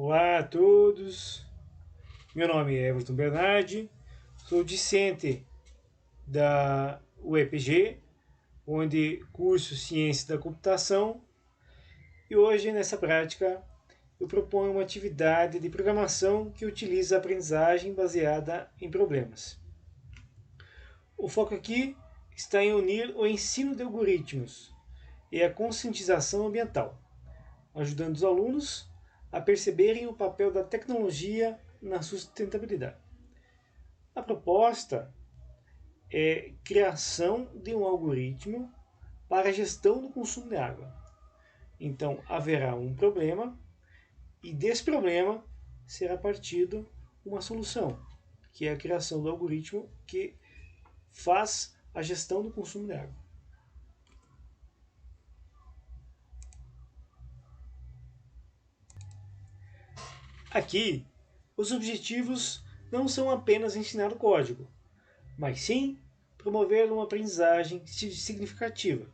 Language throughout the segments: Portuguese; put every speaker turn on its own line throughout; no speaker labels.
Olá a todos, meu nome é Everton Bernardi, sou discente da UEPG, onde curso Ciência da Computação, e hoje nessa prática eu proponho uma atividade de programação que utiliza a aprendizagem baseada em problemas. O foco aqui está em unir o ensino de algoritmos e a conscientização ambiental, ajudando os alunos a perceberem o papel da tecnologia na sustentabilidade. A proposta é a criação de um algoritmo para a gestão do consumo de água. Então, haverá um problema e desse problema será partido uma solução, que é a criação do algoritmo que faz a gestão do consumo de água. Aqui, os objetivos não são apenas ensinar o código, mas sim promover uma aprendizagem significativa.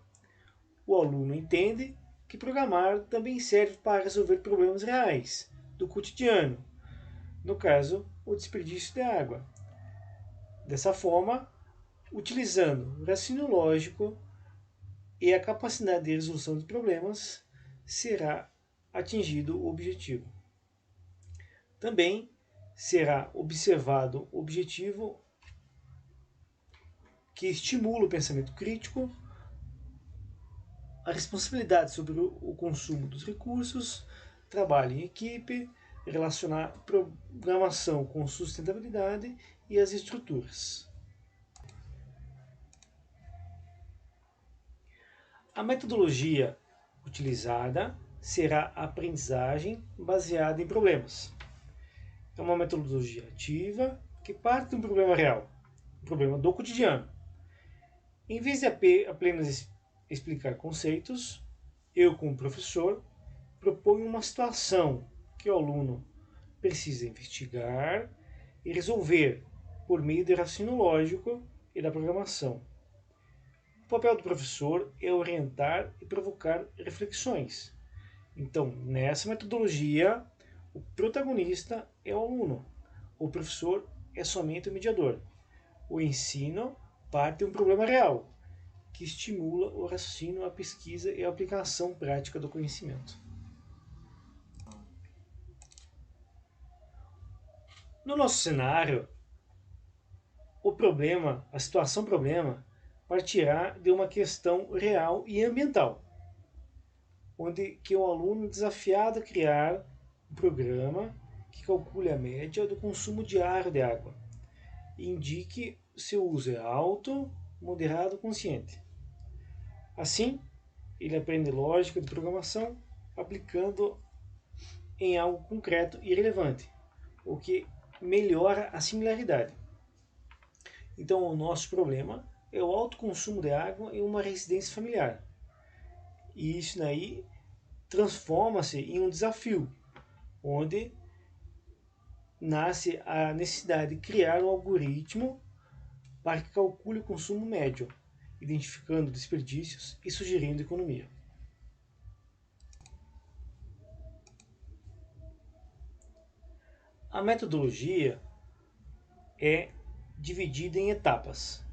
O aluno entende que programar também serve para resolver problemas reais do cotidiano, no caso, o desperdício de água. Dessa forma, utilizando o raciocínio lógico e a capacidade de resolução de problemas, será atingido o objetivo. Também será observado o objetivo que estimula o pensamento crítico, a responsabilidade sobre o consumo dos recursos, trabalho em equipe, relacionar programação com sustentabilidade e as estruturas. A metodologia utilizada será a aprendizagem baseada em problemas. É uma metodologia ativa que parte de um problema real, um problema do cotidiano. Em vez de apenas explicar conceitos, eu, como professor, proponho uma situação que o aluno precisa investigar e resolver por meio de raciocínio lógico e da programação. O papel do professor é orientar e provocar reflexões. Então, nessa metodologia, o protagonista é o aluno. O professor é somente o mediador. O ensino parte de um problema real, que estimula o raciocínio, a pesquisa e a aplicação prática do conhecimento. No nosso cenário, a situação problema, partirá de uma questão real e ambiental, onde que o aluno é desafiado a criar um programa que calcule a média do consumo diário de água e indique se o uso é alto, moderado ou consciente. Assim, ele aprende lógica de programação aplicando em algo concreto e relevante, o que melhora a similaridade. Então, o nosso problema é o alto consumo de água em uma residência familiar. E isso daí transforma-se em um desafio, onde nasce a necessidade de criar um algoritmo para que calcule o consumo médio, identificando desperdícios e sugerindo economia. A metodologia é dividida em etapas.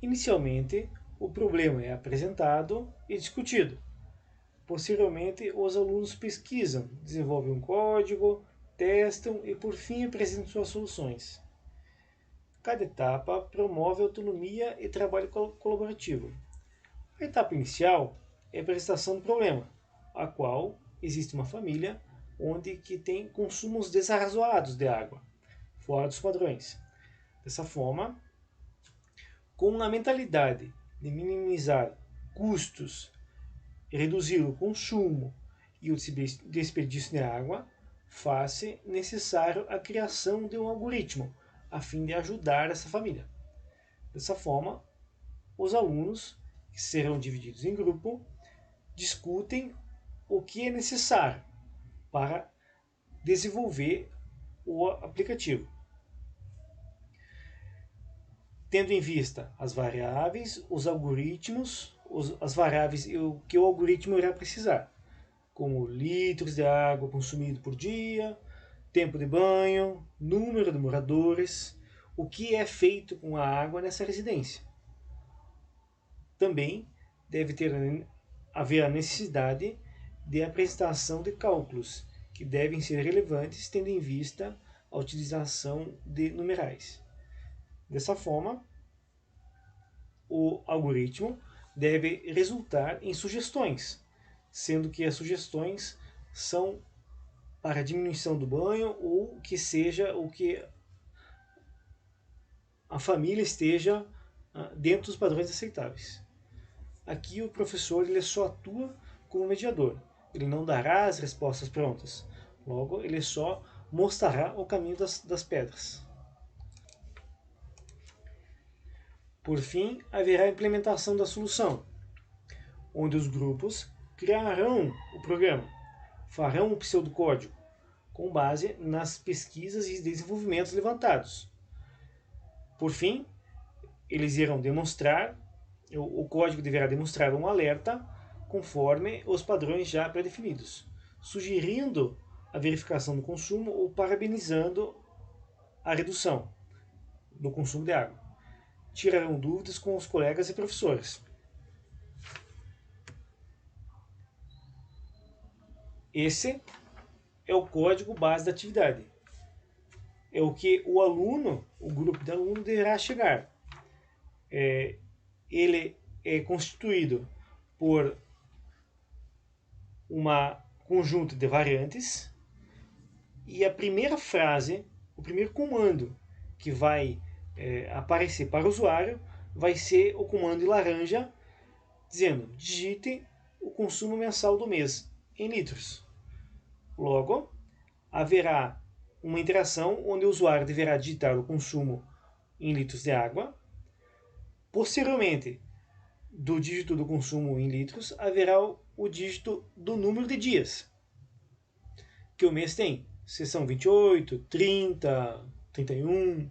Inicialmente, o problema é apresentado e discutido. Posteriormente, os alunos pesquisam, desenvolvem um código, testam e, por fim, apresentam suas soluções. Cada etapa promove autonomia e trabalho colaborativo. A etapa inicial é a apresentação do problema, a qual existe uma família onde que tem consumos desarrazoados de água, fora dos padrões. Dessa forma, com a mentalidade de minimizar custos, reduzir o consumo e o desperdício de água, faz-se necessário a criação de um algoritmo a fim de ajudar essa família. Dessa forma, os alunos, que serão divididos em grupo, discutem o que é necessário para desenvolver o aplicativo, tendo em vista as variáveis, os algoritmos, as variáveis e o que o algoritmo irá precisar. como litros de água consumido por dia, tempo de banho, número de moradores, o que é feito com a água nessa residência. Também deve haver a necessidade de apresentação de cálculos, que devem ser relevantes tendo em vista a utilização de numerais. Dessa forma, o algoritmo deve resultar em sugestões, sendo que as sugestões são para diminuição do banho ou que seja o que a família esteja dentro dos padrões aceitáveis. Aqui o professor ele só atua como mediador. Ele não dará as respostas prontas. Logo, ele só mostrará o caminho das pedras. Por fim, haverá a implementação da solução, onde os grupos criarão o programa, farão o pseudocódigo, com base nas pesquisas e desenvolvimentos levantados. Por fim, eles irão demonstrar, o código deverá demonstrar um alerta conforme os padrões já pré-definidos, sugerindo a verificação do consumo ou parabenizando a redução do consumo de água. Tirarão dúvidas com os colegas e professores. Esse é o código base da atividade. É o que o aluno, o grupo de aluno, deverá chegar. Ele é constituído por uma conjunto de variantes e a primeira frase, o primeiro comando que vai aparecer para o usuário vai ser o comando em laranja dizendo digite o consumo mensal do mês em litros. Logo, haverá uma interação onde o usuário deverá digitar o consumo em litros de água. Posteriormente, do dígito do consumo em litros, haverá o dígito do número de dias que o mês tem. Se são 28, 30, 31.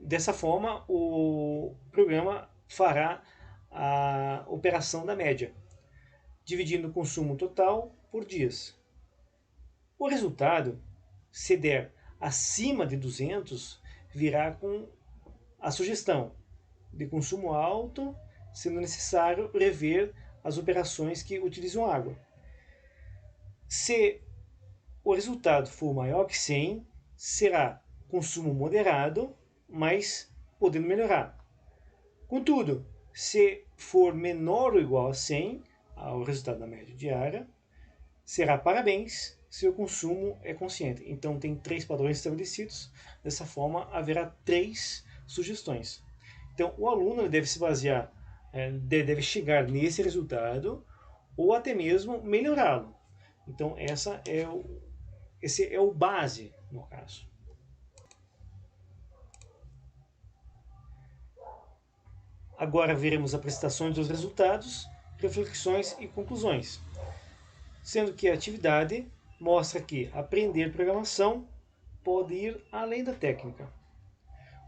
Dessa forma, o programa fará a operação da média, dividindo o consumo total por dias. O resultado, se der acima de 200, virá com a sugestão de consumo alto, sendo necessário rever as operações que utilizam água. Se o resultado for maior que 100, será consumo moderado, mas podendo melhorar. Contudo, se for menor ou igual a 100, ao resultado da média diária, será parabéns se o consumo é consciente. Então tem 3 padrões estabelecidos, dessa forma haverá 3 sugestões. Então o aluno deve se basear, deve chegar nesse resultado ou até mesmo melhorá-lo. Então esse é o base no caso. Agora veremos apresentações dos resultados, reflexões e conclusões. Sendo que a atividade mostra que aprender programação pode ir além da técnica.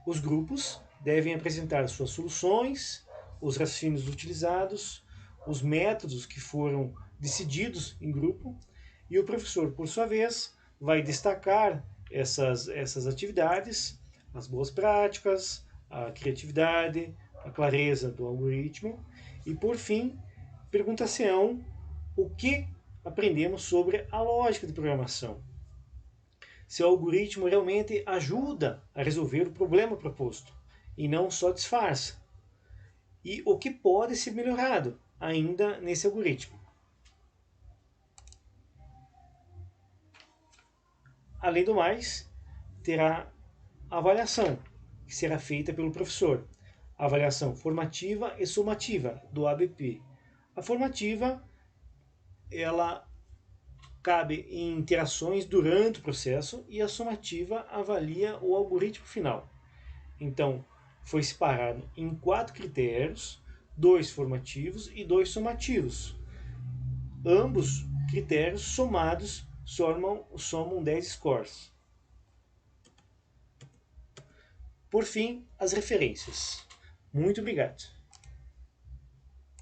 Os grupos devem apresentar suas soluções, os raciocínios utilizados, os métodos que foram decididos em grupo, e o professor, por sua vez, vai destacar essas atividades, as boas práticas, a criatividade, a clareza do algoritmo, e por fim, perguntar-se-ão o que aprendemos sobre a lógica de programação. Se o algoritmo realmente ajuda a resolver o problema proposto e não só disfarça. E o que pode ser melhorado ainda nesse algoritmo. Além do mais, terá avaliação, que será feita pelo professor. Avaliação formativa e sumativa do ABP. A formativa, ela cabe em interações durante o processo e a sumativa avalia o algoritmo final. Então, foi separado em 4 critérios, 2 formativos e 2 sumativos. Ambos critérios somados somam 10 scores. Por fim, as referências. Muito obrigado.